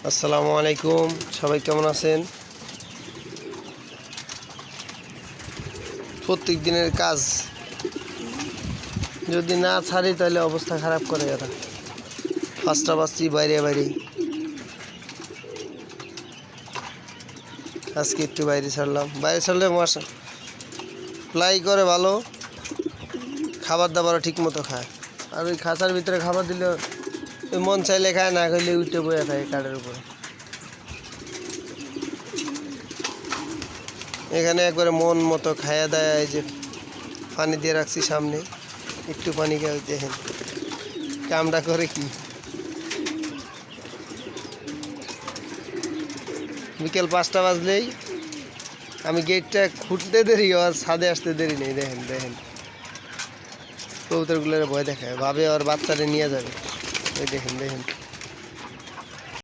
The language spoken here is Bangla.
আসসালামু আলাইকুম, সবাই কেমন আছেন? প্রত্যেক দিনের কাজ যদি না ছাড়ি তাহলে অবস্থা খারাপ করে এরা। ফার্স্টটা বাজছি বাইরে আজকে একটু বাইরে ছাড়লাম। বাইরে ছাড়লে মশা ফ্লাই করে ভালো, খাবার দাবারও ঠিক মতো খায়। আর ওই খাঁচার ভিতরে খাবার দিলে ওই মন চাইলে খায়, না খাইলে উঠে বয়ে খায় কাঠের উপরে। এখানে একবারে মন মতো খাইয়া দেয়। এই যে পানি দিয়ে রাখছি সামনে, একটু পানি খাই, দেখেন কামটা করে কি। বিকেল 5টা বাজলেই আমি গেটটা খুঁটতে দেরি আর ছাদে আসতে দেরি নেই। দেখেন দেখেন কবুতরগুলোর ভয় দেখায়, ভাবে আর বাচ্চারে নিয়ে যাবে। ওই দেখেন দেখেন